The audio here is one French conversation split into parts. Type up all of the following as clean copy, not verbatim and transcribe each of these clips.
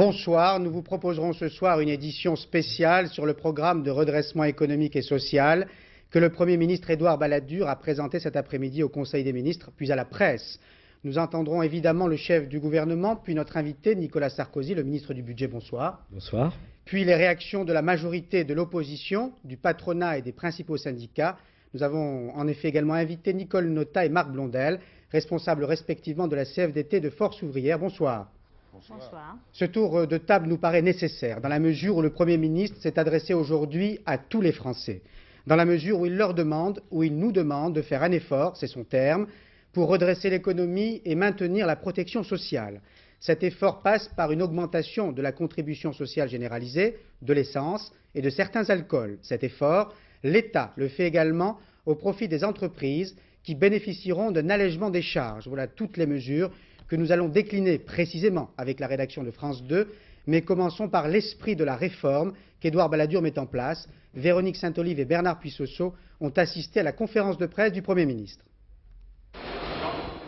Bonsoir, nous vous proposerons ce soir une édition spéciale sur le programme de redressement économique et social que le Premier ministre Édouard Balladur a présenté cet après-midi au Conseil des ministres, puis à la presse. Nous entendrons évidemment le chef du gouvernement, puis notre invité Nicolas Sarkozy, le ministre du Budget. Bonsoir. Bonsoir. Puis les réactions de la majorité de l'opposition, du patronat et des principaux syndicats. Nous avons en effet également invité Nicole Notat et Marc Blondel, responsables respectivement de la CFDT et de Force ouvrière. Bonsoir. Bonsoir. Ce tour de table nous paraît nécessaire, dans la mesure où le Premier ministre s'est adressé aujourd'hui à tous les Français, dans la mesure où il leur demande, où il nous demande de faire un effort, c'est son terme, pour redresser l'économie et maintenir la protection sociale. Cet effort passe par une augmentation de la contribution sociale généralisée, de l'essence et de certains alcools. Cet effort, l'État le fait également au profit des entreprises qui bénéficieront d'un allègement des charges. Voilà toutes les mesures que nous allons décliner précisément avec la rédaction de France 2, mais commençons par l'esprit de la réforme qu'Édouard Balladur met en place. Véronique Saint-Olive et Bernard Puissosseau ont assisté à la conférence de presse du Premier ministre.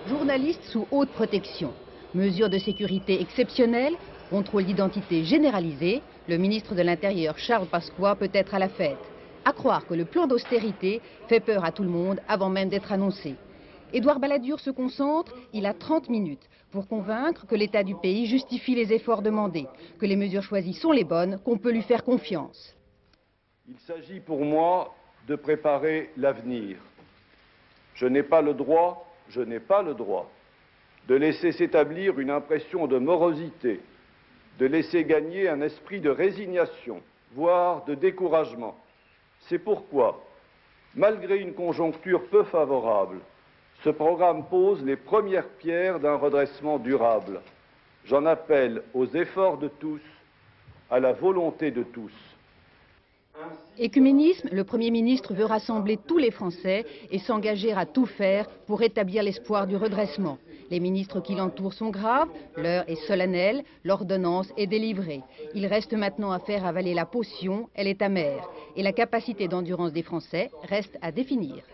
Journalistes sous haute protection, mesures de sécurité exceptionnelles, contrôle d'identité généralisé, le ministre de l'Intérieur Charles Pasqua peut être à la fête. À croire que le plan d'austérité fait peur à tout le monde avant même d'être annoncé. Édouard Balladur se concentre, il a 30 minutes pour convaincre que l'état du pays justifie les efforts demandés, que les mesures choisies sont les bonnes, qu'on peut lui faire confiance. Il s'agit pour moi de préparer l'avenir. Je n'ai pas le droit de laisser s'établir une impression de morosité, de laisser gagner un esprit de résignation, voire de découragement. C'est pourquoi, malgré une conjoncture peu favorable, ce programme pose les premières pierres d'un redressement durable. J'en appelle aux efforts de tous, à la volonté de tous. Écuménisme, le Premier ministre veut rassembler tous les Français et s'engager à tout faire pour rétablir l'espoir du redressement. Les ministres qui l'entourent sont graves, l'heure est solennelle, l'ordonnance est délivrée. Il reste maintenant à faire avaler la potion, elle est amère. Et la capacité d'endurance des Français reste à définir.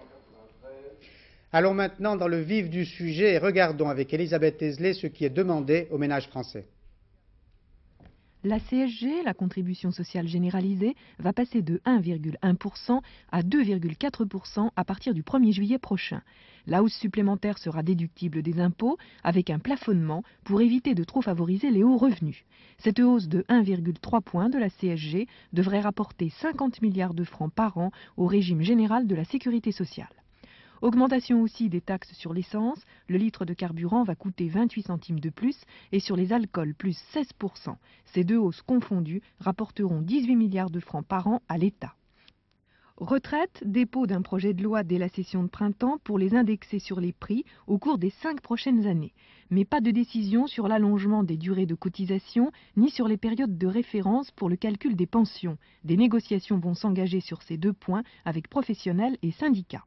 Allons maintenant dans le vif du sujet et regardons avec Elisabeth Esley ce qui est demandé aux ménages français. La CSG, la contribution sociale généralisée, va passer de 1,1% à 2,4% à partir du 1er juillet prochain. La hausse supplémentaire sera déductible des impôts avec un plafonnement pour éviter de trop favoriser les hauts revenus. Cette hausse de 1,3 point de la CSG devrait rapporter 50 milliards de francs par an au régime général de la sécurité sociale. Augmentation aussi des taxes sur l'essence, le litre de carburant va coûter 28 centimes de plus et sur les alcools plus 16%. Ces deux hausses confondues rapporteront 18 milliards de francs par an à l'État. Retraite, dépôt d'un projet de loi dès la session de printemps pour les indexer sur les prix au cours des 5 prochaines années. Mais pas de décision sur l'allongement des durées de cotisation ni sur les périodes de référence pour le calcul des pensions. Des négociations vont s'engager sur ces deux points avec professionnels et syndicats.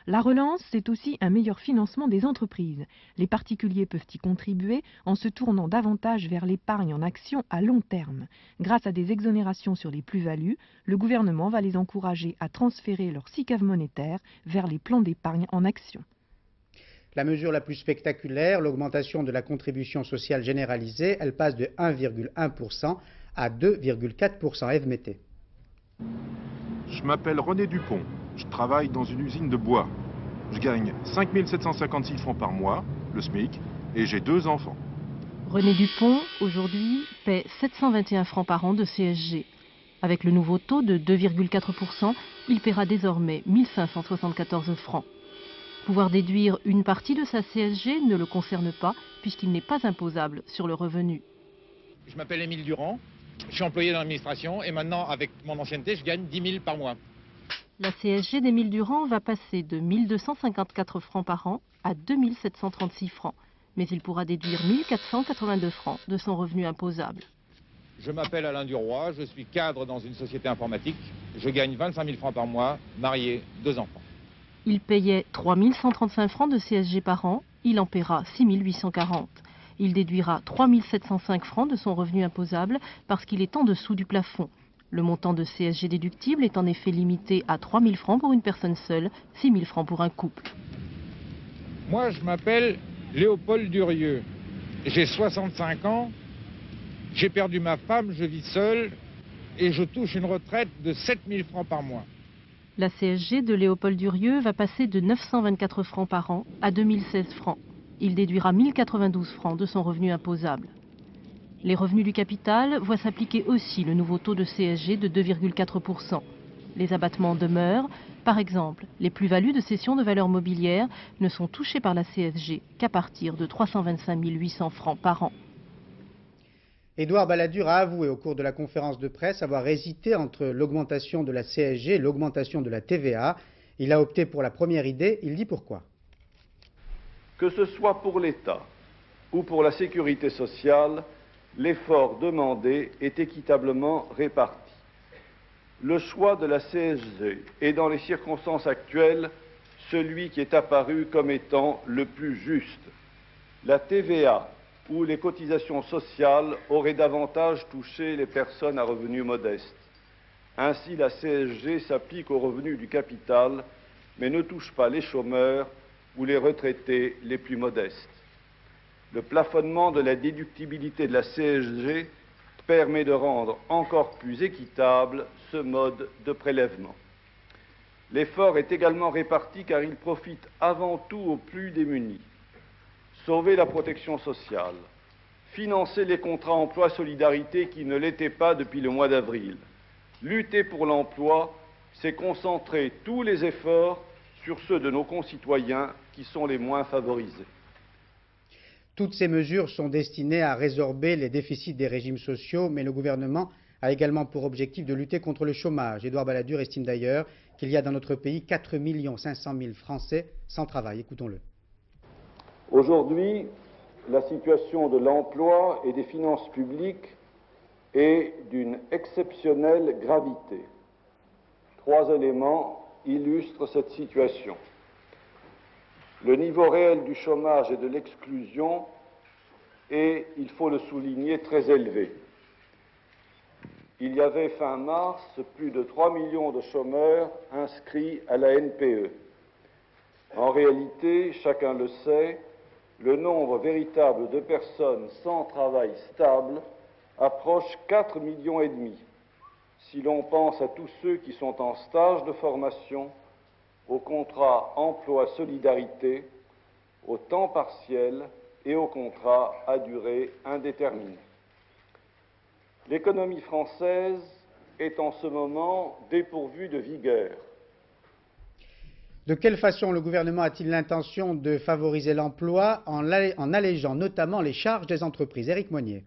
La relance, c'est aussi un meilleur financement des entreprises. Les particuliers peuvent y contribuer en se tournant davantage vers l'épargne en actions à long terme. Grâce à des exonérations sur les plus-values, le gouvernement va les encourager à transférer leur SICAV monétaire vers les plans d'épargne en actions. La mesure la plus spectaculaire, l'augmentation de la contribution sociale généralisée, elle passe de 1,1% à 2,4%. Ève Mété. Je m'appelle René Dupont, je travaille dans une usine de bois. Je gagne 5 756 francs par mois, le SMIC, et j'ai 2 enfants. René Dupont, aujourd'hui, paie 721 francs par an de CSG. Avec le nouveau taux de 2,4%, il paiera désormais 1574 francs. Pouvoir déduire une partie de sa CSG ne le concerne pas, puisqu'il n'est pas imposable sur le revenu. Je m'appelle Émile Durand. Je suis employé dans l'administration et maintenant, avec mon ancienneté, je gagne 10 000 par mois. La CSG d'Émile Durand va passer de 1 254 francs par an à 2 736 francs. Mais il pourra déduire 1 482 francs de son revenu imposable. Je m'appelle Alain Duroy, je suis cadre dans une société informatique. Je gagne 25 000 francs par mois, marié, 2 enfants. Il payait 3 135 francs de CSG par an, il en paiera 6 840. Il déduira 3 705 francs de son revenu imposable parce qu'il est en dessous du plafond. Le montant de CSG déductible est en effet limité à 3 000 francs pour une personne seule, 6 000 francs pour un couple. Moi, je m'appelle Léopold Durieux. J'ai 65 ans. J'ai perdu ma femme, je vis seul et je touche une retraite de 7 000 francs par mois. La CSG de Léopold Durieux va passer de 924 francs par an à 2016 francs. Il déduira 1092 francs de son revenu imposable. Les revenus du capital voient s'appliquer aussi le nouveau taux de CSG de 2,4%. Les abattements demeurent. Par exemple, les plus-values de cession de valeurs mobilières ne sont touchées par la CSG qu'à partir de 325 800 francs par an. Édouard Balladur a avoué au cours de la conférence de presse avoir hésité entre l'augmentation de la CSG et l'augmentation de la TVA. Il a opté pour la première idée. Il dit pourquoi. Que ce soit pour l'État ou pour la sécurité sociale, l'effort demandé est équitablement réparti. Le choix de la CSG est dans les circonstances actuelles celui qui est apparu comme étant le plus juste. La TVA ou les cotisations sociales auraient davantage touché les personnes à revenus modestes. Ainsi, la CSG s'applique aux revenus du capital, mais ne touche pas les chômeurs ou les retraités les plus modestes. Le plafonnement de la déductibilité de la CSG permet de rendre encore plus équitable ce mode de prélèvement. L'effort est également réparti car il profite avant tout aux plus démunis. Sauver la protection sociale, financer les contrats emploi-solidarité qui ne l'étaient pas depuis le mois d'avril, lutter pour l'emploi, c'est concentrer tous les efforts sur ceux de nos concitoyens qui sont les moins favorisés. Toutes ces mesures sont destinées à résorber les déficits des régimes sociaux, mais le gouvernement a également pour objectif de lutter contre le chômage. Édouard Balladur estime d'ailleurs qu'il y a dans notre pays 4 500 000 Français sans travail. Écoutons-le. Aujourd'hui, la situation de l'emploi et des finances publiques est d'une exceptionnelle gravité. 3 éléments illustrent cette situation. Le niveau réel du chômage et de l'exclusion est, il faut le souligner, très élevé. Il y avait fin mars plus de 3 millions de chômeurs inscrits à la NPE. En réalité, chacun le sait, le nombre véritable de personnes sans travail stable approche 4,5 millions. Si l'on pense à tous ceux qui sont en stage de formation, au contrat emploi-solidarité, au temps partiel et au contrat à durée indéterminée. L'économie française est en ce moment dépourvue de vigueur. De quelle façon le gouvernement a-t-il l'intention de favoriser l'emploi en allégeant notamment les charges des entreprises? Éric Monnier.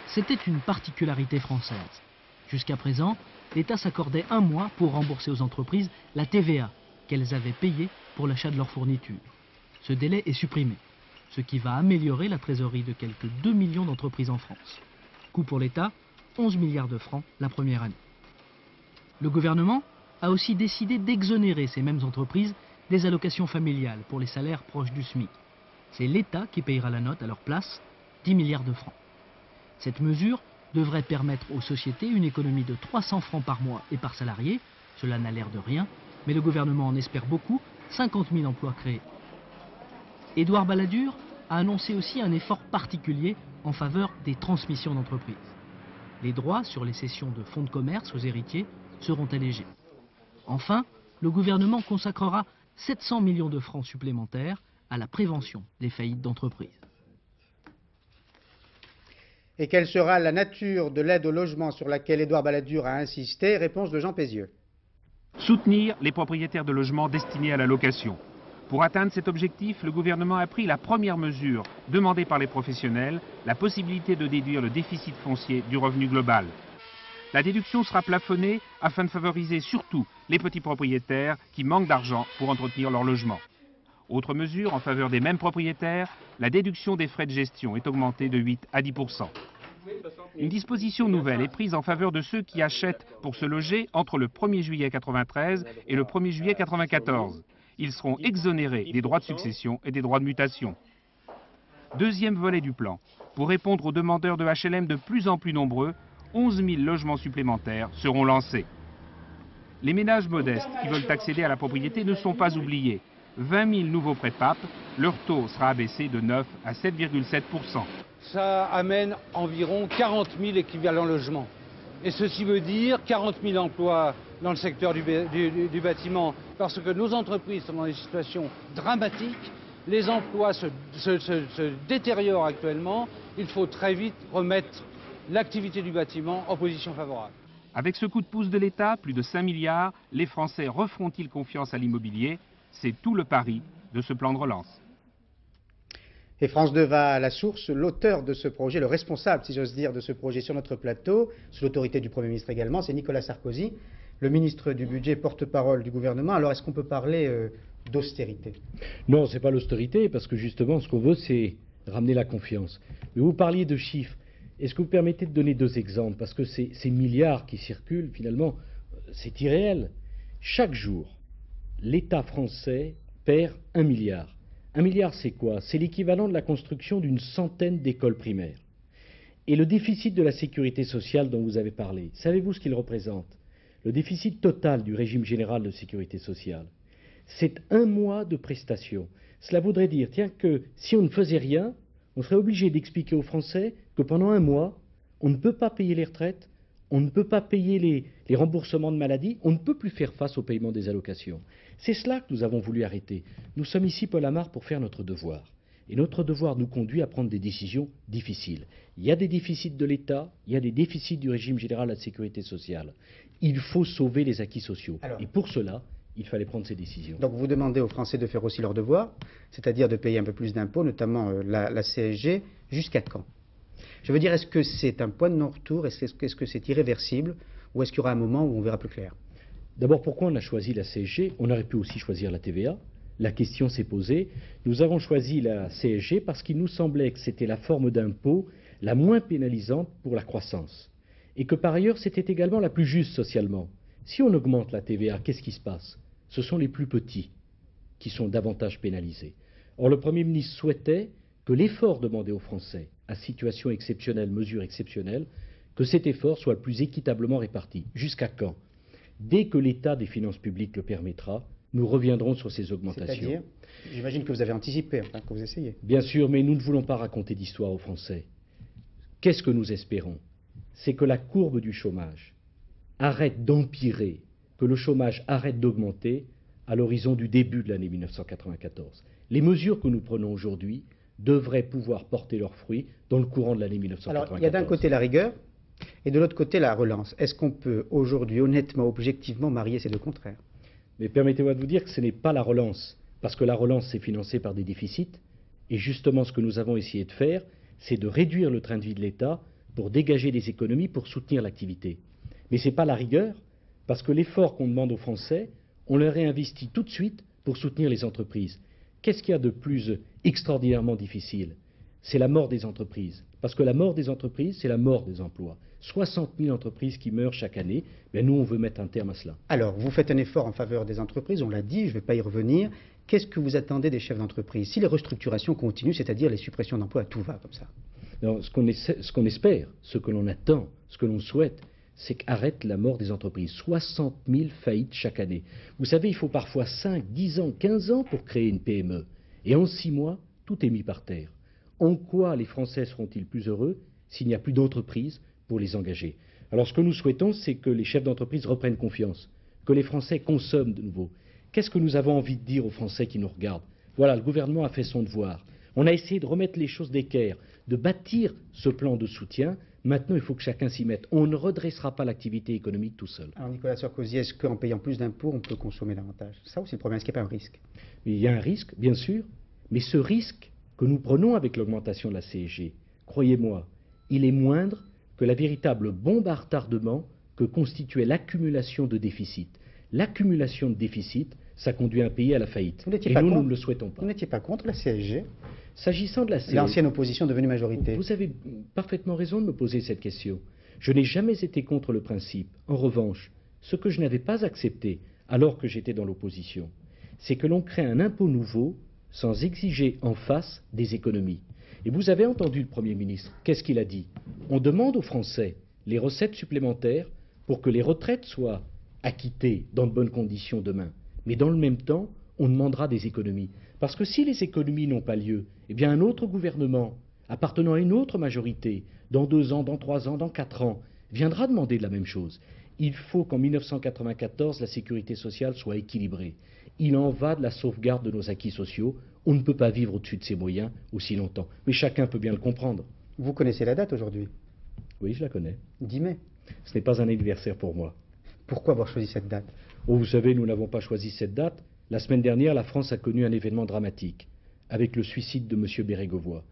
C'était une particularité française. Jusqu'à présent, l'État s'accordait 1 mois pour rembourser aux entreprises la TVA qu'elles avaient payée pour l'achat de leurs fournitures. Ce délai est supprimé, ce qui va améliorer la trésorerie de quelques 2 millions d'entreprises en France. Coût pour l'État, 11 milliards de francs la première année. Le gouvernement a aussi décidé d'exonérer ces mêmes entreprises des allocations familiales pour les salaires proches du SMIC. C'est l'État qui payera la note à leur place, 10 milliards de francs. Cette mesure devrait permettre aux sociétés une économie de 300 francs par mois et par salarié. Cela n'a l'air de rien, mais le gouvernement en espère beaucoup, 50 000 emplois créés. Édouard Balladur a annoncé aussi un effort particulier en faveur des transmissions d'entreprises. Les droits sur les cessions de fonds de commerce aux héritiers seront allégés. Enfin, le gouvernement consacrera 700 millions de francs supplémentaires à la prévention des faillites d'entreprises. Et quelle sera la nature de l'aide au logement sur laquelle Édouard Balladur a insisté? Réponse de Jean Pézieux. Soutenir les propriétaires de logements destinés à la location. Pour atteindre cet objectif, le gouvernement a pris la première mesure demandée par les professionnels, la possibilité de déduire le déficit foncier du revenu global. La déduction sera plafonnée afin de favoriser surtout les petits propriétaires qui manquent d'argent pour entretenir leur logement. Autre mesure en faveur des mêmes propriétaires, la déduction des frais de gestion est augmentée de 8 à 10%. Une disposition nouvelle est prise en faveur de ceux qui achètent pour se loger entre le 1er juillet 1993 et le 1er juillet 1994. Ils seront exonérés des droits de succession et des droits de mutation. Deuxième volet du plan. Pour répondre aux demandeurs de HLM de plus en plus nombreux, 11 000 logements supplémentaires seront lancés. Les ménages modestes qui veulent accéder à la propriété ne sont pas oubliés. 20 000 nouveaux prêts de pape. Leur taux sera abaissé de 9 à 7,7%. Ça amène environ 40 000 équivalents logements. Et ceci veut dire 40 000 emplois dans le secteur du bâtiment, parce que nos entreprises sont dans des situations dramatiques. Les emplois se détériorent actuellement. Il faut très vite remettre l'activité du bâtiment en position favorable. Avec ce coup de pouce de l'État, plus de 5 milliards, les Français referont-ils confiance à l'immobilier? C'est tout le pari de ce plan de relance. Et France 2 va à la source. L'auteur de ce projet, le responsable, si j'ose dire, de ce projet sur notre plateau, sous l'autorité du Premier ministre également, c'est Nicolas Sarkozy, le ministre du Budget, porte-parole du gouvernement. Alors, est-ce qu'on peut parler d'austérité? Non, ce n'est pas l'austérité, parce que justement, ce qu'on veut, c'est ramener la confiance. Mais vous parliez de chiffres. Est-ce que vous permettez de donner 2 exemples? Parce que ces milliards qui circulent, finalement, c'est irréel. Chaque jour, l'État français perd 1 milliard. 1 milliard, c'est quoi? C'est l'équivalent de la construction d'une centaine d'écoles primaires. Et le déficit de la sécurité sociale dont vous avez parlé, savez-vous ce qu'il représente? Le déficit total du régime général de sécurité sociale, c'est 1 mois de prestations. Cela voudrait dire, tiens, que si on ne faisait rien, on serait obligé d'expliquer aux Français que pendant 1 mois, on ne peut pas payer les retraites, on ne peut pas payer les remboursements de maladie, on ne peut plus faire face au paiement des allocations. C'est cela que nous avons voulu arrêter. Nous sommes ici, Paul Amar, pour faire notre devoir. Et notre devoir nous conduit à prendre des décisions difficiles. Il y a des déficits de l'État, il y a des déficits du régime général de la sécurité sociale. Il faut sauver les acquis sociaux. Et pour cela, il fallait prendre ces décisions. Donc vous demandez aux Français de faire aussi leur devoir, c'est-à-dire de payer un peu plus d'impôts, notamment la CSG, jusqu'à quand? Je veux dire, est-ce que c'est un point de non-retour? Est-ce que c'est irréversible? Ou est-ce qu'il y aura un moment où on verra plus clair? D'abord, pourquoi on a choisi la CSG? On aurait pu aussi choisir la TVA. La question s'est posée. Nous avons choisi la CSG parce qu'il nous semblait que c'était la forme d'impôt la moins pénalisante pour la croissance. Et que par ailleurs, c'était également la plus juste socialement. Si on augmente la TVA, qu'est-ce qui se passe? Ce sont les plus petits qui sont davantage pénalisés. Or, le Premier ministre souhaitait que l'effort demandé aux Français, à situation exceptionnelle, mesure exceptionnelle, que cet effort soit le plus équitablement réparti. Jusqu'à quand? Dès que l'état des finances publiques le permettra, nous reviendrons sur ces augmentations. C'est-à-dire, j'imagine que vous avez anticipé, enfin, que vous essayez. Bien sûr, mais nous ne voulons pas raconter d'histoire aux Français. Qu'est-ce que nous espérons? C'est que la courbe du chômage arrête d'empirer, que le chômage arrête d'augmenter à l'horizon du début de l'année 1994. Les mesures que nous prenons aujourd'hui devraient pouvoir porter leurs fruits dans le courant de l'année 1994. Alors, il y a d'un côté la rigueur et de l'autre côté la relance. Est-ce qu'on peut aujourd'hui, honnêtement, objectivement, marier ces deux contraires? Mais permettez-moi de vous dire que ce n'est pas la relance, parce que la relance, c'est financé par des déficits, et justement ce que nous avons essayé de faire, c'est de réduire le train de vie de l'État pour dégager des économies pour soutenir l'activité. Mais ce n'est pas la rigueur, parce que l'effort qu'on demande aux Français, on le réinvestit tout de suite pour soutenir les entreprises. Qu'est-ce qu'il y a de plus extraordinairement difficile? C'est la mort des entreprises. Parce que la mort des entreprises, c'est la mort des emplois. 60 000 entreprises qui meurent chaque année, mais nous, on veut mettre un terme à cela. Alors, vous faites un effort en faveur des entreprises, on l'a dit, je ne vais pas y revenir. Qu'est-ce que vous attendez des chefs d'entreprise? Si les restructurations continuent, c'est-à-dire les suppressions d'emplois, tout va comme ça. Non, ce qu'on espère, ce que l'on attend, ce que l'on souhaite, c'est qu'arrête la mort des entreprises. 60 000 faillites chaque année. Vous savez, il faut parfois 5, 10 ans, 15 ans pour créer une PME. Et en 6 mois, tout est mis par terre. En quoi les Français seront-ils plus heureux s'il n'y a plus d'entreprises pour les engager? Alors ce que nous souhaitons, c'est que les chefs d'entreprise reprennent confiance, que les Français consomment de nouveau. Qu'est-ce que nous avons envie de dire aux Français qui nous regardent? Voilà, le gouvernement a fait son devoir. On a essayé de remettre les choses d'équerre, de bâtir ce plan de soutien. Maintenant, il faut que chacun s'y mette. On ne redressera pas l'activité économique tout seul. Alors Nicolas Sarkozy, est-ce qu'en payant plus d'impôts, on peut consommer davantage? Ça aussi le problème, est-ce qu'il n'y a pas un risque? Il y a un risque, bien sûr, mais ce risque que nous prenons avec l'augmentation de la CSG, croyez-moi, il est moindre que la véritable bombe à retardement que constituait l'accumulation de déficits. L'accumulation de déficits, ça conduit un pays à la faillite. Et nous, nous ne le souhaitons pas. Vous n'étiez pas contre la CSG? S'agissant de la CSG... L'ancienne opposition devenue majorité. Vous avez parfaitement raison de me poser cette question. Je n'ai jamais été contre le principe. En revanche, ce que je n'avais pas accepté, alors que j'étais dans l'opposition, c'est que l'on crée un impôt nouveau sans exiger en face des économies. Et vous avez entendu le Premier ministre. Qu'est-ce qu'il a dit? On demande aux Français les recettes supplémentaires pour que les retraites soient acquittées dans de bonnes conditions demain. Mais dans le même temps, on demandera des économies. Parce que si les économies n'ont pas lieu, eh bien un autre gouvernement, appartenant à une autre majorité, dans 2 ans, dans 3 ans, dans 4 ans, viendra demander de la même chose. Il faut qu'en 1994, la sécurité sociale soit équilibrée. Il en va de la sauvegarde de nos acquis sociaux. On ne peut pas vivre au-dessus de ses moyens aussi longtemps. Mais chacun peut bien le comprendre. Vous connaissez la date aujourd'hui? Oui, je la connais. 10 mai. Ce n'est pas un anniversaire pour moi. Pourquoi avoir choisi cette date? Oh, vous savez, nous n'avons pas choisi cette date. La semaine dernière, la France a connu un événement dramatique, avec le suicide de M. Bérégovoy.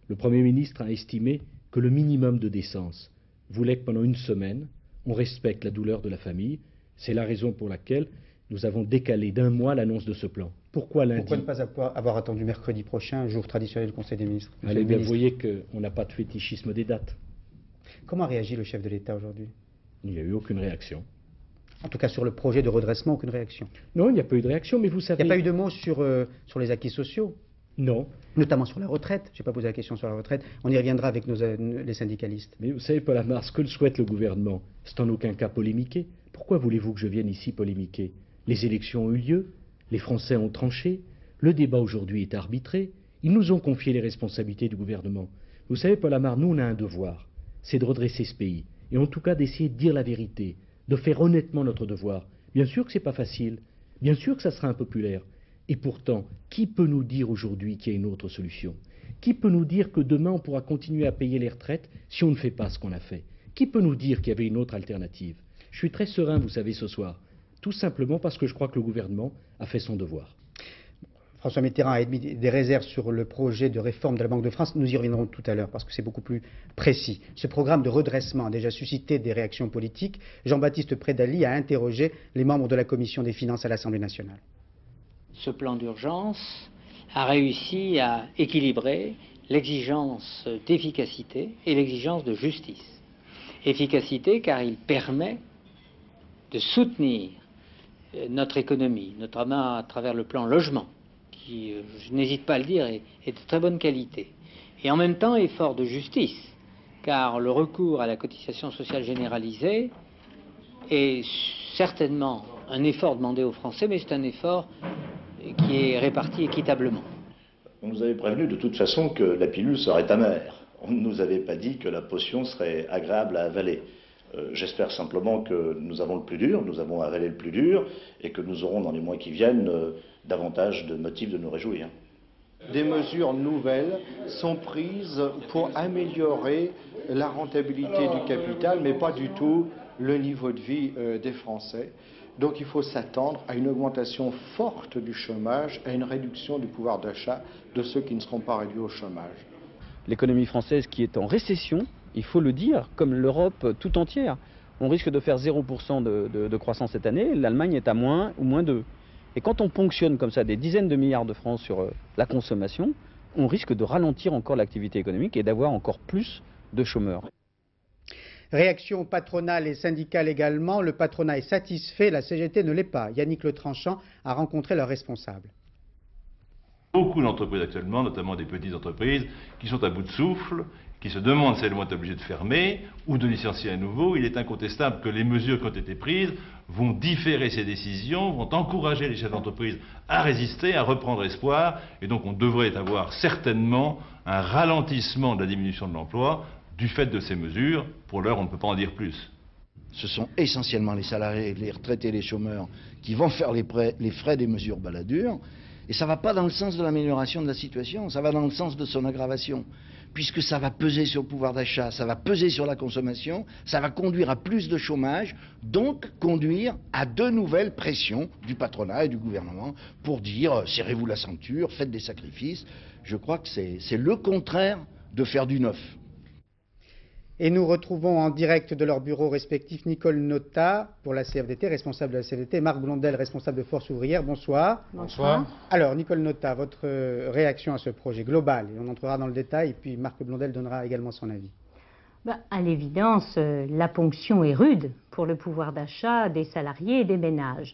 Le Premier ministre a estimé que le minimum de décence voulait que pendant 1 semaine, on respecte la douleur de la famille. C'est la raison pour laquelle nous avons décalé d'1 mois l'annonce de ce plan. Pourquoi lundi? Pourquoi ne pas avoir attendu mercredi prochain, jour traditionnel du Conseil des ministres? Allez bien, vous voyez qu'on n'a pas de fétichisme des dates. Comment a réagi le chef de l'État aujourd'hui? Il n'y a eu aucune réaction. En tout cas, sur le projet de redressement, aucune réaction. Non, il n'y a pas eu de réaction, mais vous savez... Il n'y a pas eu de mots sur les acquis sociaux? Non. Notamment sur la retraite. Je n'ai pas posé la question sur la retraite. On y reviendra avec les syndicalistes. Mais vous savez, Paul Amar, ce que le souhaite le gouvernement, c'est en aucun cas polémiquer. Pourquoi voulez-vous que je vienne ici polémiquer? Les élections ont eu lieu, les Français ont tranché, le débat aujourd'hui est arbitré, ils nous ont confié les responsabilités du gouvernement. Vous savez, Paul Amar, nous on a un devoir, c'est de redresser ce pays, et en tout cas d'essayer de dire la vérité, de faire honnêtement notre devoir. Bien sûr que c'est pas facile, bien sûr que ça sera impopulaire, et pourtant, qui peut nous dire aujourd'hui qu'il y a une autre solution? Qui peut nous dire que demain on pourra continuer à payer les retraites si on ne fait pas ce qu'on a fait? Qui peut nous dire qu'il y avait une autre alternative? Je suis très serein, vous savez, ce soir, tout simplement parce que je crois que le gouvernement a fait son devoir. François Mitterrand a émis des réserves sur le projet de réforme de la Banque de France. Nous y reviendrons tout à l'heure parce que c'est beaucoup plus précis. Ce programme de redressement a déjà suscité des réactions politiques. Jean-Baptiste Prédali a interrogé les membres de la Commission des finances à l'Assemblée nationale. Ce plan d'urgence a réussi à équilibrer l'exigence d'efficacité et l'exigence de justice. Efficacité car il permet de soutenir notre économie, notamment à travers le plan logement, qui, je n'hésite pas à le dire, est de très bonne qualité. Et en même temps, effort de justice, car le recours à la cotisation sociale généralisée est certainement un effort demandé aux Français, mais c'est un effort qui est réparti équitablement. On nous avait prévenu de toute façon que la pilule serait amère. On ne nous avait pas dit que la potion serait agréable à avaler. J'espère simplement que nous avons le plus dur, nous avons avalé le plus dur, et que nous aurons dans les mois qui viennent davantage de motifs de nous réjouir. Des mesures nouvelles sont prises pour améliorer la rentabilité du capital, mais pas du tout le niveau de vie des Français. Donc il faut s'attendre à une augmentation forte du chômage, à une réduction du pouvoir d'achat de ceux qui ne seront pas réduits au chômage. L'économie française qui est en récession, il faut le dire, comme l'Europe tout entière. On risque de faire 0% de croissance cette année, l'Allemagne est à moins ou moins 2. Et quand on ponctionne comme ça des dizaines de milliards de francs sur la consommation, on risque de ralentir encore l'activité économique et d'avoir encore plus de chômeurs. Réaction patronale et syndicale également. Le patronat est satisfait, la CGT ne l'est pas. Yannick Letranchant a rencontré leurs responsables. Beaucoup d'entreprises actuellement, notamment des petites entreprises, qui sont à bout de souffle, qui se demandent si elles vont être obligées de fermer ou de licencier à nouveau. Il est incontestable que les mesures qui ont été prises vont différer ces décisions, vont encourager les chefs d'entreprise à résister, à reprendre espoir, et donc on devrait avoir certainement un ralentissement de la diminution de l'emploi du fait de ces mesures. Pour l'heure, on ne peut pas en dire plus. Ce sont essentiellement les salariés, les retraités, les chômeurs qui vont faire les frais des mesures Balladur. Et ça ne va pas dans le sens de l'amélioration de la situation, ça va dans le sens de son aggravation. Puisque ça va peser sur le pouvoir d'achat, ça va peser sur la consommation, ça va conduire à plus de chômage, donc conduire à de nouvelles pressions du patronat et du gouvernement pour dire serrez-vous la ceinture, faites des sacrifices. Je crois que c'est le contraire de faire du neuf. Et nous retrouvons en direct de leurs bureaux respectifs Nicole Notat pour la CFDT, responsable de la CFDT, et Marc Blondel, responsable de Force ouvrière. Bonsoir. Bonsoir. Alors, Nicole Notat, votre réaction à ce projet global, et on entrera dans le détail, et puis Marc Blondel donnera également son avis. À l'évidence, la ponction est rude pour le pouvoir d'achat des salariés et des ménages.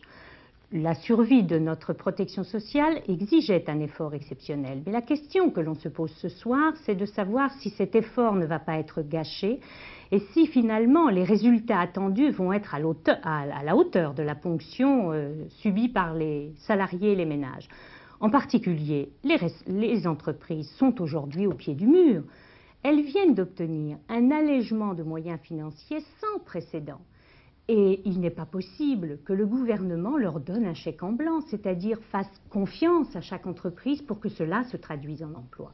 la survie de notre protection sociale exigeait un effort exceptionnel. Mais la question que l'on se pose ce soir, c'est de savoir si cet effort ne va pas être gâché et si finalement les résultats attendus vont être à la hauteur de la ponction subie par les salariés et les ménages. En particulier, les entreprises sont aujourd'hui au pied du mur. Elles viennent d'obtenir un allègement de moyens financiers sans précédent. Et il n'est pas possible que le gouvernement leur donne un chèque en blanc, c'est-à-dire fasse confiance à chaque entreprise pour que cela se traduise en emploi.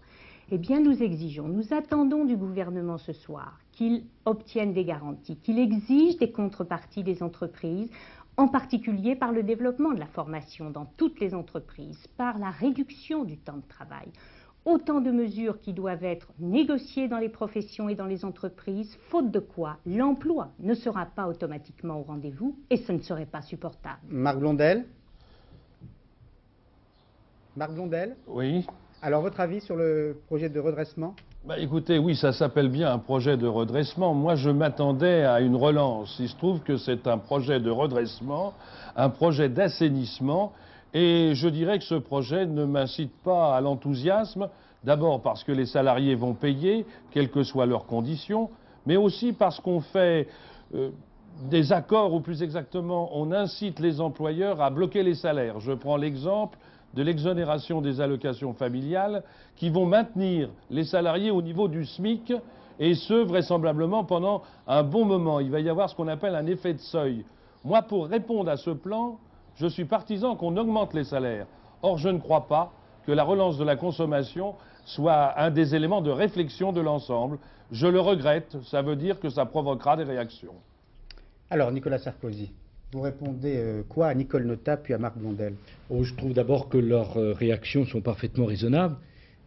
Eh bien, nous exigeons, nous attendons du gouvernement ce soir qu'il obtienne des garanties, qu'il exige des contreparties des entreprises, en particulier par le développement de la formation dans toutes les entreprises, par la réduction du temps de travail. Autant de mesures qui doivent être négociées dans les professions et dans les entreprises, faute de quoi l'emploi ne sera pas automatiquement au rendez-vous et ce ne serait pas supportable. Marc Blondel. Marc Blondel. Oui. Alors, votre avis sur le projet de redressement? Écoutez, oui, ça s'appelle bien un projet de redressement. Moi, je m'attendais à une relance. Il se trouve que c'est un projet de redressement, un projet d'assainissement. Et je dirais que ce projet ne m'incite pas à l'enthousiasme, d'abord parce que les salariés vont payer, quelles que soient leurs conditions, mais aussi parce qu'on fait des accords, ou plus exactement, on incite les employeurs à bloquer les salaires. Je prends l'exemple de l'exonération des allocations familiales qui vont maintenir les salariés au niveau du SMIC, et ce, vraisemblablement, pendant un bon moment. Il va y avoir ce qu'on appelle un effet de seuil. Moi, pour répondre à ce plan, je suis partisan qu'on augmente les salaires. Or, je ne crois pas que la relance de la consommation soit un des éléments de réflexion de l'ensemble. Je le regrette, ça veut dire que ça provoquera des réactions. Alors, Nicolas Sarkozy, vous répondez quoi à Nicole Notat puis à Marc Blondel? Je trouve d'abord que leurs réactions sont parfaitement raisonnables.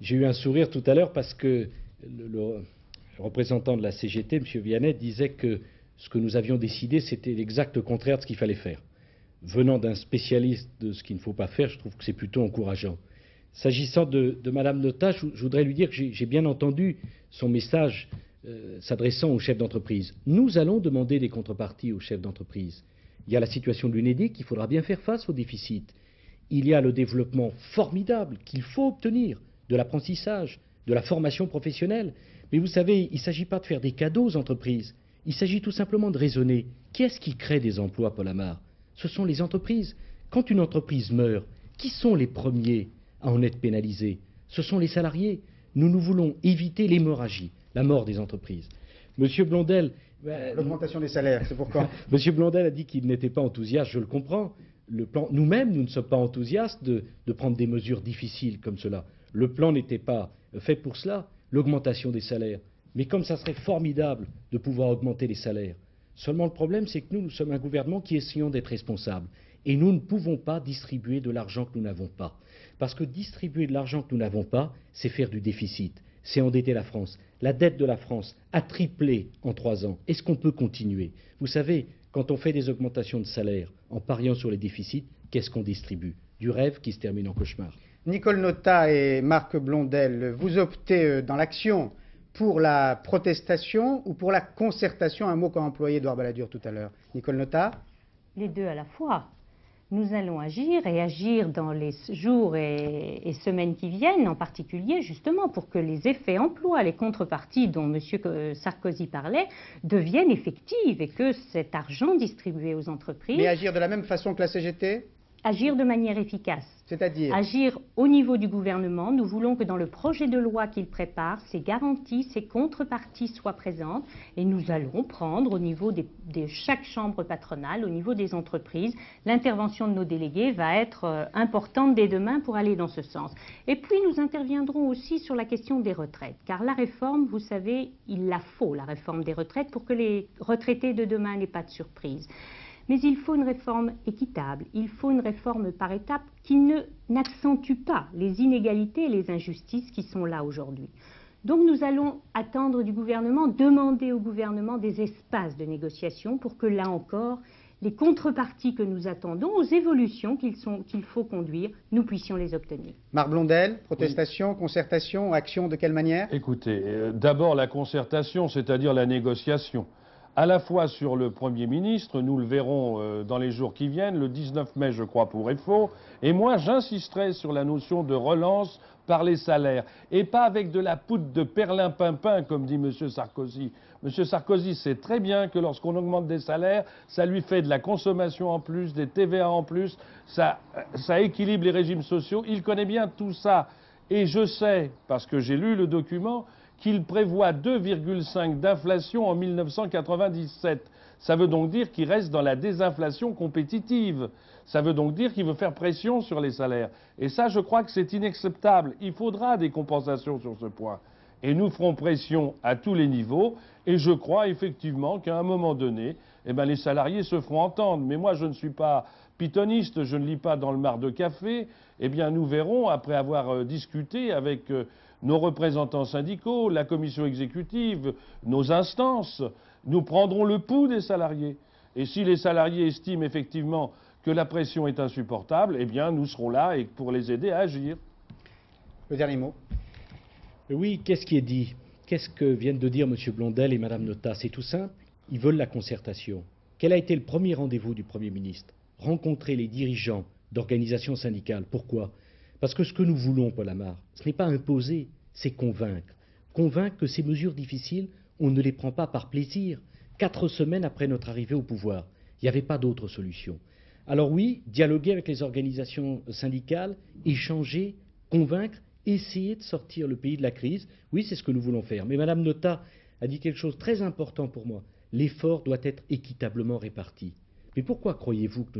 J'ai eu un sourire tout à l'heure parce que le représentant de la CGT, M. Vianney, disait que ce que nous avions décidé, c'était l'exact contraire de ce qu'il fallait faire. Venant d'un spécialiste de ce qu'il ne faut pas faire, je trouve que c'est plutôt encourageant. S'agissant de Mme Notat, je voudrais lui dire que j'ai bien entendu son message s'adressant aux chefs d'entreprise. Nous allons demander des contreparties aux chefs d'entreprise. Il y a la situation de l'UNEDIC, il faudra bien faire face au déficit. Il y a le développement formidable qu'il faut obtenir de l'apprentissage, de la formation professionnelle. Mais vous savez, il ne s'agit pas de faire des cadeaux aux entreprises. Il s'agit tout simplement de raisonner. Qui est-ce qui crée des emplois, Paul Amar? Ce sont les entreprises. Quand une entreprise meurt, qui sont les premiers à en être pénalisés? Ce sont les salariés. Nous voulons éviter l'hémorragie, la mort des entreprises. Monsieur Blondel... L'augmentation des salaires, c'est pourquoi? Monsieur Blondel a dit qu'il n'était pas enthousiaste, je le comprends. Nous-mêmes, nous ne sommes pas enthousiastes de prendre des mesures difficiles comme cela. Le plan n'était pas fait pour cela, l'augmentation des salaires. Mais comme ça serait formidable de pouvoir augmenter les salaires. Seulement le problème, c'est que nous sommes un gouvernement qui essayons d'être responsables. Et nous ne pouvons pas distribuer de l'argent que nous n'avons pas. Parce que distribuer de l'argent que nous n'avons pas, c'est faire du déficit. C'est endetter la France. La dette de la France a triplé en 3 ans. Est-ce qu'on peut continuer? Vous savez, quand on fait des augmentations de salaire en pariant sur les déficits, qu'est-ce qu'on distribue? Du rêve qui se termine en cauchemar. Nicole Notat et Marc Blondel, vous optez dans l'action pour la protestation ou pour la concertation, un mot qu'a employé Édouard Balladur tout à l'heure. Nicole Notat? Les deux à la fois. Nous allons agir et agir dans les jours et semaines qui viennent, en particulier justement pour que les effets emploi, les contreparties dont M. Sarkozy parlait, deviennent effectives et que cet argent distribué aux entreprises... Mais agir de la même façon que la CGT? Agir de manière efficace. C'est-à-dire? Agir au niveau du gouvernement. Nous voulons que dans le projet de loi qu'il prépare, ces garanties, ces contreparties soient présentes et nous allons prendre au niveau de chaque chambre patronale, au niveau des entreprises. L'intervention de nos délégués va être importante dès demain pour aller dans ce sens. Et puis nous interviendrons aussi sur la question des retraites, car la réforme, vous savez, il la faut, la réforme des retraites, pour que les retraités de demain n'aient pas de surprise. Mais il faut une réforme équitable, il faut une réforme par étapes qui n'accentue pas les inégalités et les injustices qui sont là aujourd'hui. Donc nous allons attendre du gouvernement, demander au gouvernement des espaces de négociation pour que là encore, les contreparties que nous attendons aux évolutions qu'il faut conduire, nous puissions les obtenir. Marc Blondel, protestation, concertation, action, de quelle manière? Écoutez, d'abord la concertation, c'est-à-dire la négociation. à la fois sur le Premier ministre, nous le verrons dans les jours qui viennent, le 19 mai je crois pour EFO, et moi j'insisterai sur la notion de relance par les salaires, et pas avec de la poudre de perlimpinpin comme dit M. Sarkozy. M. Sarkozy sait très bien que lorsqu'on augmente des salaires, ça lui fait de la consommation en plus, des TVA en plus, ça équilibre les régimes sociaux, il connaît bien tout ça. Et je sais, parce que j'ai lu le document, qu'il prévoit 2,5 d'inflation en 1997. Ça veut donc dire qu'il reste dans la désinflation compétitive. Ça veut donc dire qu'il veut faire pression sur les salaires. Et ça, je crois que c'est inacceptable. Il faudra des compensations sur ce point. Et nous ferons pression à tous les niveaux. Et je crois effectivement qu'à un moment donné, les salariés se feront entendre. Mais moi, je ne suis pas pythoniste, je ne lis pas dans le mar de café. Eh bien, nous verrons, après avoir discuté avec nos représentants syndicaux, la commission exécutive, nos instances, nous prendrons le pouls des salariés. Et si les salariés estiment effectivement que la pression est insupportable, eh bien, nous serons là pour les aider à agir. Le dernier mot. Oui, qu'est-ce qui est dit? Qu'est-ce que viennent de dire M. Blondel et Mme Notat? C'est tout simple, ils veulent la concertation. Quel a été le premier rendez-vous du Premier ministre? Rencontrer les dirigeants d'organisations syndicales. Pourquoi? Parce que ce que nous voulons, Paul Amar, ce n'est pas imposer, c'est convaincre. Convaincre que ces mesures difficiles, on ne les prend pas par plaisir. 4 semaines après notre arrivée au pouvoir, il n'y avait pas d'autre solution. Alors oui, dialoguer avec les organisations syndicales, échanger, convaincre, essayer de sortir le pays de la crise. Oui, c'est ce que nous voulons faire. Mais Mme Notat a dit quelque chose de très important pour moi. L'effort doit être équitablement réparti. Mais pourquoi croyez-vous que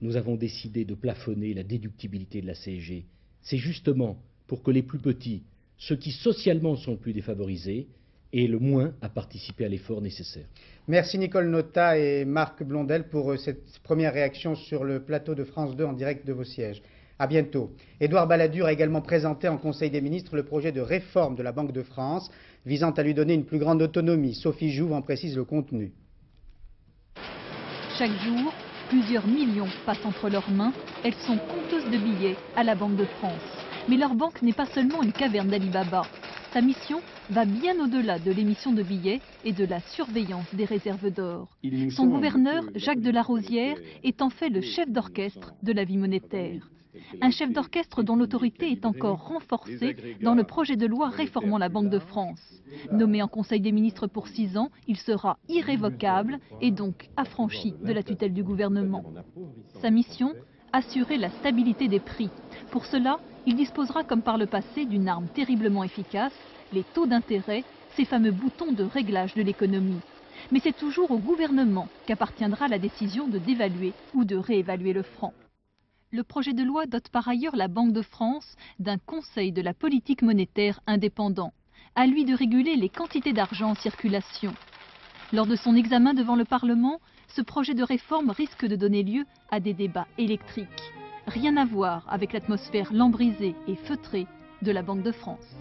nous avons décidé de plafonner la déductibilité de la CSG? C'est justement pour que les plus petits, ceux qui socialement sont le plus défavorisés, aient le moins à participer à l'effort nécessaire. Merci Nicole Notat et Marc Blondel pour cette première réaction sur le plateau de France 2 en direct de vos sièges. À bientôt. Édouard Balladur a également présenté en Conseil des ministres le projet de réforme de la Banque de France visant à lui donner une plus grande autonomie. Sophie Jouve en précise le contenu. Chaque jour, plusieurs millions passent entre leurs mains. Elles sont compteuses de billets à la Banque de France. Mais leur banque n'est pas seulement une caverne d'Ali Baba. Sa mission va bien au-delà de l'émission de billets et de la surveillance des réserves d'or. Son gouverneur, Jacques de Larosière, est en fait le chef d'orchestre de la vie monétaire. Un chef d'orchestre dont l'autorité est encore renforcée dans le projet de loi réformant la Banque de France. Nommé en Conseil des ministres pour 6 ans, il sera irrévocable et donc affranchi de la tutelle du gouvernement. Sa mission, assurer la stabilité des prix. Pour cela, il disposera comme par le passé d'une arme terriblement efficace, les taux d'intérêt, ces fameux boutons de réglage de l'économie. Mais c'est toujours au gouvernement qu'appartiendra la décision de dévaluer ou de réévaluer le franc. Le projet de loi dote par ailleurs la Banque de France d'un conseil de la politique monétaire indépendant. À lui de réguler les quantités d'argent en circulation. Lors de son examen devant le Parlement, ce projet de réforme risque de donner lieu à des débats électriques. Rien à voir avec l'atmosphère lambrisée et feutrée de la Banque de France.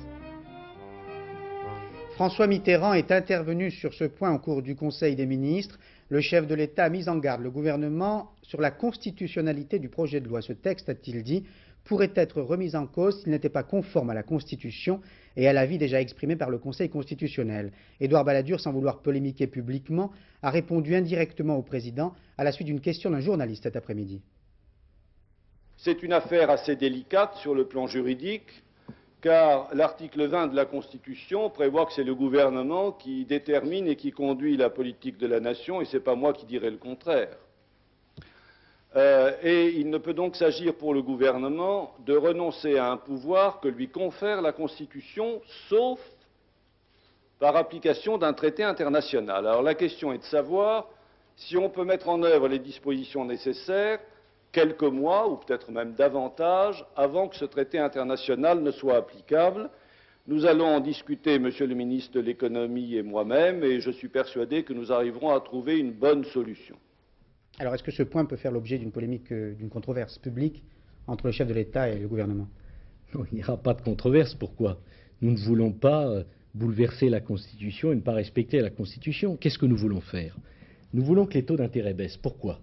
François Mitterrand est intervenu sur ce point au cours du Conseil des ministres. Le chef de l'État a mis en garde le gouvernement sur la constitutionnalité du projet de loi. Ce texte, a-t-il dit, pourrait être remis en cause s'il n'était pas conforme à la Constitution et à l'avis déjà exprimé par le Conseil constitutionnel. Édouard Balladur, sans vouloir polémiquer publiquement, a répondu indirectement au président à la suite d'une question d'un journaliste cet après-midi. C'est une affaire assez délicate sur le plan juridique, car l'article 20 de la Constitution prévoit que c'est le gouvernement qui détermine et qui conduit la politique de la nation, et ce n'est pas moi qui dirai le contraire. Et il ne peut donc s'agir pour le gouvernement de renoncer à un pouvoir que lui confère la Constitution, sauf par application d'un traité international. Alors la question est de savoir si on peut mettre en œuvre les dispositions nécessaires quelques mois, ou peut-être même davantage, avant que ce traité international ne soit applicable. Nous allons en discuter, Monsieur le ministre de l'Économie et moi-même, et je suis persuadé que nous arriverons à trouver une bonne solution. Alors, est-ce que ce point peut faire l'objet d'une polémique, d'une controverse publique entre le chef de l'État et le gouvernement? Non, il n'y aura pas de controverse. Pourquoi? Nous ne voulons pas bouleverser la Constitution et ne pas respecter la Constitution. Qu'est-ce que nous voulons faire? Nous voulons que les taux d'intérêt baissent. Pourquoi?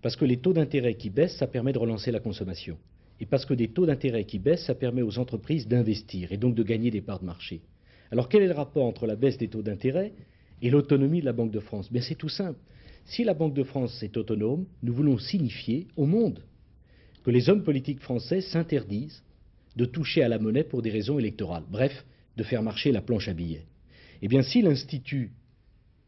Parce que les taux d'intérêt qui baissent, ça permet de relancer la consommation. Et parce que des taux d'intérêt qui baissent, ça permet aux entreprises d'investir et donc de gagner des parts de marché. Alors quel est le rapport entre la baisse des taux d'intérêt et l'autonomie de la Banque de France? Bien, c'est tout simple. Si la Banque de France est autonome, nous voulons signifier au monde que les hommes politiques français s'interdisent de toucher à la monnaie pour des raisons électorales. Bref, de faire marcher la planche à billets. Eh bien, si l'Institut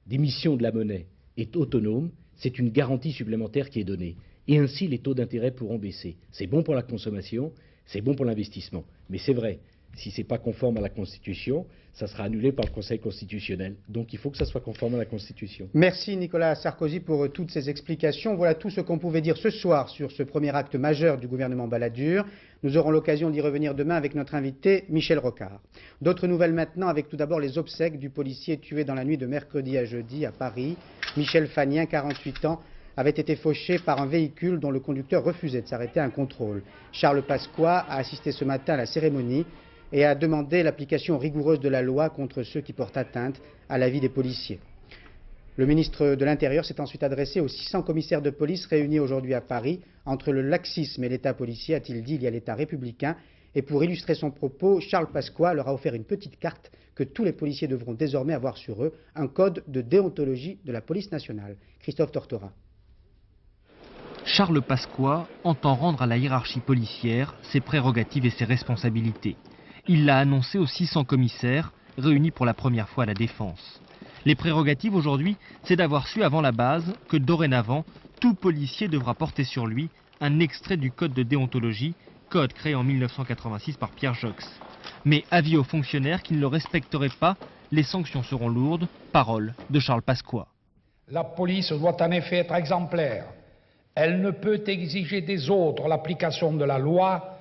d'émission de la monnaie est autonome, c'est une garantie supplémentaire qui est donnée. Et ainsi, les taux d'intérêt pourront baisser. C'est bon pour la consommation, c'est bon pour l'investissement. Mais c'est vrai, si ce n'est pas conforme à la Constitution, ça sera annulé par le Conseil constitutionnel. Donc il faut que ça soit conforme à la Constitution. Merci Nicolas Sarkozy pour toutes ces explications. Voilà tout ce qu'on pouvait dire ce soir sur ce premier acte majeur du gouvernement Balladur. Nous aurons l'occasion d'y revenir demain avec notre invité Michel Rocard. D'autres nouvelles maintenant, avec tout d'abord les obsèques du policier tué dans la nuit de mercredi à jeudi à Paris. Michel Fanien, 48 ans, avait été fauché par un véhicule dont le conducteur refusait de s'arrêter à un contrôle. Charles Pasqua a assisté ce matin à la cérémonie et a demandé l'application rigoureuse de la loi contre ceux qui portent atteinte à la vie des policiers. Le ministre de l'Intérieur s'est ensuite adressé aux 600 commissaires de police réunis aujourd'hui à Paris. Entre le laxisme et l'État policier, a-t-il dit, il y a l'État républicain. Et pour illustrer son propos, Charles Pasqua leur a offert une petite carte que tous les policiers devront désormais avoir sur eux, un code de déontologie de la police nationale. Christophe Tortora. Charles Pasqua entend rendre à la hiérarchie policière ses prérogatives et ses responsabilités. Il l'a annoncé aux 600 commissaires réunis pour la première fois à la Défense. Les prérogatives aujourd'hui, c'est d'avoir su avant la base que dorénavant, tout policier devra porter sur lui un extrait du code de déontologie, code créé en 1986 par Pierre Joxe. Mais avis aux fonctionnaires qui ne le respecteraient pas, les sanctions seront lourdes. Parole de Charles Pasqua. La police doit en effet être exemplaire. Elle ne peut exiger des autres l'application de la loi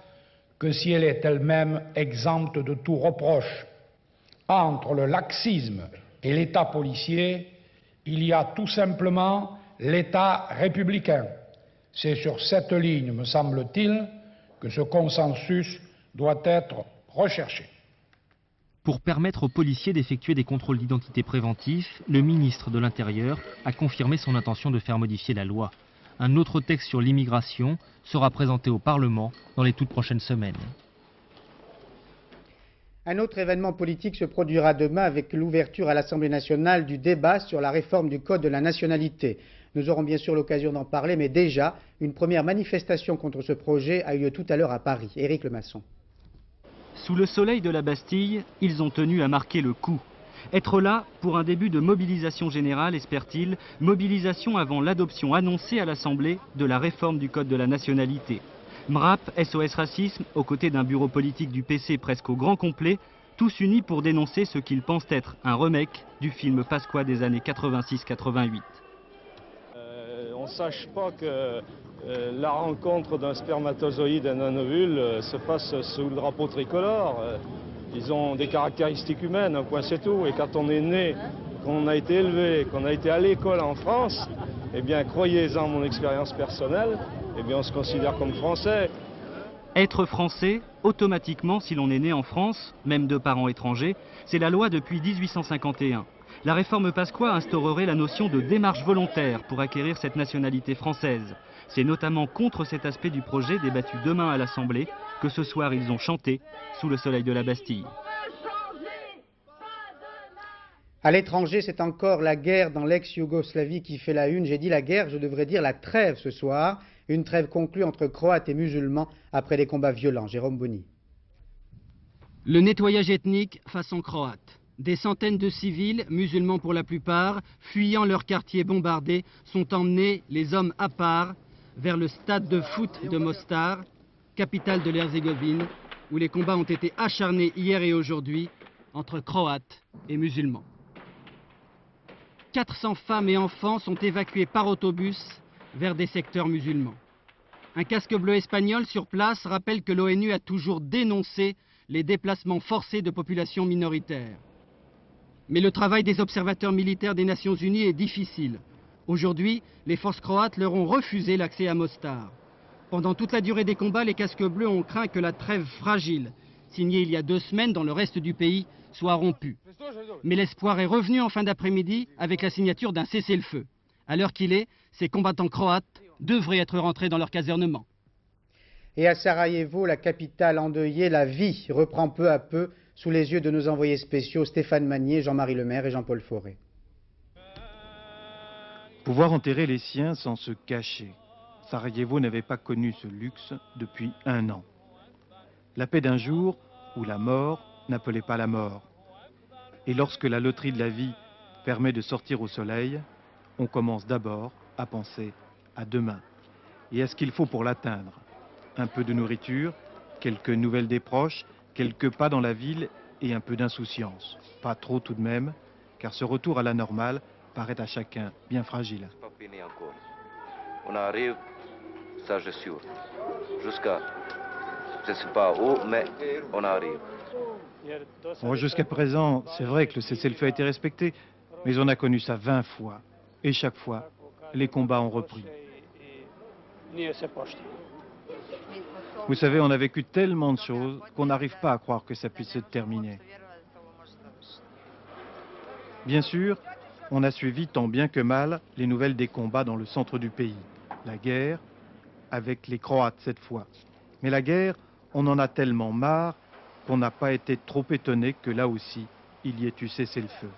que si elle est elle-même exempte de tout reproche. Entre le laxisme et l'État policier, il y a tout simplement l'État républicain. C'est sur cette ligne, me semble-t-il, que ce consensus doit être recherché. Pour permettre aux policiers d'effectuer des contrôles d'identité préventifs, le ministre de l'Intérieur a confirmé son intention de faire modifier la loi. Un autre texte sur l'immigration sera présenté au Parlement dans les toutes prochaines semaines. Un autre événement politique se produira demain avec l'ouverture à l'Assemblée nationale du débat sur la réforme du Code de la nationalité. Nous aurons bien sûr l'occasion d'en parler, mais déjà, une première manifestation contre ce projet a eu lieu tout à l'heure à Paris. Éric Lemasson. Sous le soleil de la Bastille, ils ont tenu à marquer le coup. Être là pour un début de mobilisation générale, espère-t-il, mobilisation avant l'adoption annoncée à l'Assemblée de la réforme du Code de la nationalité. MRAP, SOS Racisme, aux côtés d'un bureau politique du PC presque au grand complet, tous unis pour dénoncer ce qu'ils pensent être un remake du film Pasqua des années 86-88. On ne sache pas que la rencontre d'un spermatozoïde et d'un ovule se passe sous le drapeau tricolore. Ils ont des caractéristiques humaines, un point c'est tout. Et quand on est né, qu'on a été élevé, qu'on a été à l'école en France, eh bien, croyez-en mon expérience personnelle, eh bien, on se considère comme français. Être français, automatiquement, si l'on est né en France, même de parents étrangers, c'est la loi depuis 1851. La réforme Pasqua instaurerait la notion de démarche volontaire pour acquérir cette nationalité française. C'est notamment contre cet aspect du projet débattu demain à l'Assemblée que ce soir ils ont chanté sous le soleil de la Bastille. À l'étranger, c'est encore la guerre dans l'ex-Yougoslavie qui fait la une. J'ai dit la guerre, je devrais dire la trêve ce soir. Une trêve conclue entre Croates et musulmans après des combats violents. Jérôme Boni. Le nettoyage ethnique façon croate. Des centaines de civils, musulmans pour la plupart, fuyant leur quartier bombardé, sont emmenés, les hommes à part, vers le stade de foot de Mostar, capitale de l'Herzégovine, où les combats ont été acharnés hier et aujourd'hui entre Croates et musulmans. 400 femmes et enfants sont évacués par autobus vers des secteurs musulmans. Un casque bleu espagnol sur place rappelle que l'ONU a toujours dénoncé les déplacements forcés de populations minoritaires. Mais le travail des observateurs militaires des Nations Unies est difficile. Aujourd'hui, les forces croates leur ont refusé l'accès à Mostar. Pendant toute la durée des combats, les casques bleus ont craint que la trêve fragile, signée il y a 2 semaines dans le reste du pays, soit rompue. Mais l'espoir est revenu en fin d'après-midi avec la signature d'un cessez-le-feu. À l'heure qu'il est, ces combattants croates devraient être rentrés dans leur casernement. Et à Sarajevo, la capitale endeuillée, la vie reprend peu à peu sous les yeux de nos envoyés spéciaux Stéphane Magnier, Jean-Marie Lemaire et Jean-Paul Fauré. Pouvoir enterrer les siens sans se cacher. Sarajevo n'avait pas connu ce luxe depuis 1 an. La paix d'un jour où la mort n'appelait pas la mort. Et lorsque la loterie de la vie permet de sortir au soleil, on commence d'abord à penser à demain et à ce qu'il faut pour l'atteindre. Un peu de nourriture, quelques nouvelles des proches, quelques pas dans la ville et un peu d'insouciance. Pas trop tout de même, car ce retour à la normale paraît à chacun bien fragile. On arrive, ça je suis sûr. Jusqu'à, je ne sais pas où, mais on arrive. Jusqu'à présent, c'est vrai que le cessez-le-feu a été respecté, mais on a connu ça 20 fois. Et chaque fois, les combats ont repris. Vous savez, on a vécu tellement de choses qu'on n'arrive pas à croire que ça puisse se terminer. Bien sûr, on a suivi tant bien que mal les nouvelles des combats dans le centre du pays. La guerre, avec les Croates cette fois. Mais la guerre, on en a tellement marre qu'on n'a pas été trop étonné que là aussi, il y ait eu cessez-le-feu.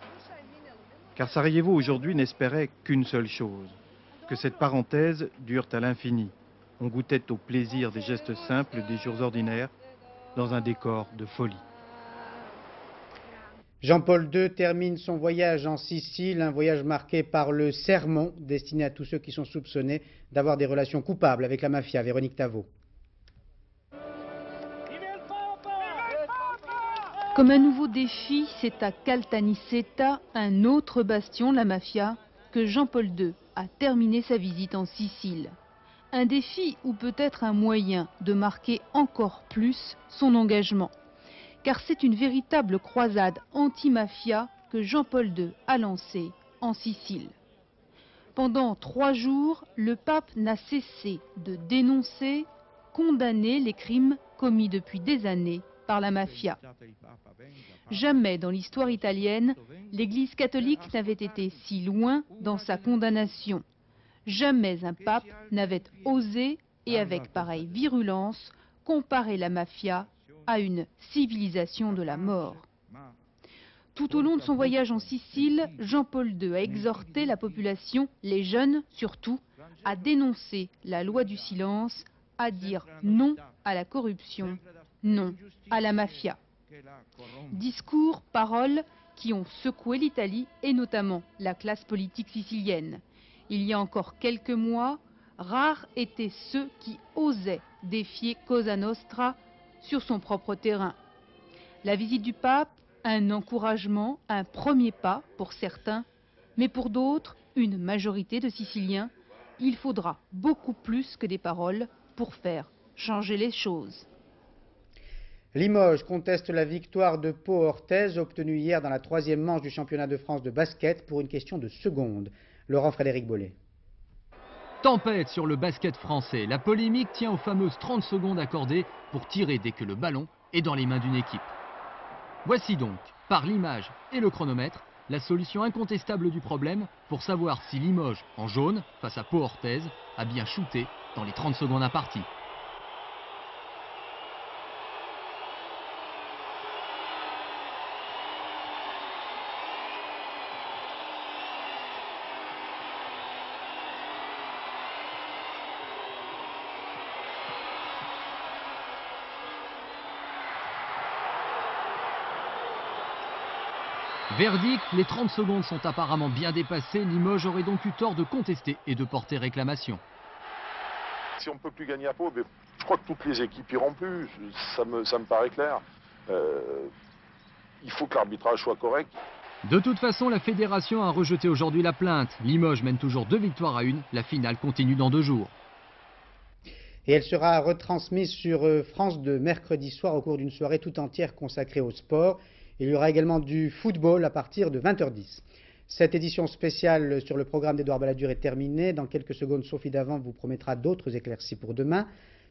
Car Sarajevo aujourd'hui n'espérait qu'une seule chose, que cette parenthèse dure à l'infini. On goûtait au plaisir des gestes simples des jours ordinaires dans un décor de folie. Jean-Paul II termine son voyage en Sicile, un voyage marqué par le sermon destiné à tous ceux qui sont soupçonnés d'avoir des relations coupables avec la mafia. Véronique Tavo. Comme un nouveau défi, c'est à Caltanissetta, un autre bastion, la mafia, que Jean-Paul II a terminé sa visite en Sicile. Un défi ou peut-être un moyen de marquer encore plus son engagement. Car c'est une véritable croisade anti-mafia que Jean-Paul II a lancée en Sicile. Pendant 3 jours, le pape n'a cessé de dénoncer, condamner les crimes commis depuis des années par la mafia. Jamais dans l'histoire italienne, l'Église catholique n'avait été si loin dans sa condamnation. Jamais un pape n'avait osé, et avec pareille virulence, comparer la mafia à une civilisation de la mort. Tout au long de son voyage en Sicile, Jean-Paul II a exhorté la population, les jeunes surtout, à dénoncer la loi du silence, à dire non à la corruption, non à la mafia. Discours, paroles qui ont secoué l'Italie et notamment la classe politique sicilienne. Il y a encore quelques mois, rares étaient ceux qui osaient défier Cosa Nostra sur son propre terrain. La visite du pape, un encouragement, un premier pas pour certains, mais pour d'autres, une majorité de Siciliens, il faudra beaucoup plus que des paroles pour faire changer les choses. Limoges conteste la victoire de Pau Orthez obtenue hier dans la 3e manche du championnat de France de basket pour une question de seconde. Laurent Frédéric Bollet. Tempête sur le basket français. La polémique tient aux fameuses 30 secondes accordées pour tirer dès que le ballon est dans les mains d'une équipe. Voici donc, par l'image et le chronomètre, la solution incontestable du problème pour savoir si Limoges, en jaune, face à Pau Orthez, a bien shooté dans les 30 secondes imparties. Verdict, les 30 secondes sont apparemment bien dépassées. Limoges aurait donc eu tort de contester et de porter réclamation. Si on ne peut plus gagner à Pau, je crois que toutes les équipes iront plus. Ça me paraît clair. Il faut que l'arbitrage soit correct. De toute façon, la fédération a rejeté aujourd'hui la plainte. Limoges mène toujours 2 victoires à 1. La finale continue dans 2 jours. Et elle sera retransmise sur France 2 mercredi soir au cours d'une soirée tout entière consacrée au sport. Il y aura également du football à partir de 20h10. Cette édition spéciale sur le programme d'Édouard Balladur est terminée. Dans quelques secondes, Sophie Davant vous promettra d'autres éclaircies pour demain.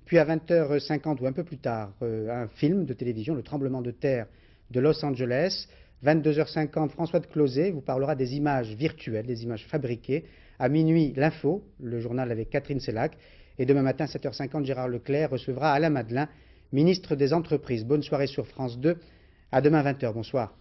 Puis à 20h50 ou un peu plus tard, un film de télévision, Le tremblement de terre de Los Angeles. 22h50, François de Closet vous parlera des images virtuelles, des images fabriquées. À minuit, l'info, le journal avec Catherine Sellac. Et demain matin, 7h50, Gérard Leclerc recevra Alain Madelin, ministre des Entreprises. Bonne soirée sur France 2. À demain 20h. Bonsoir.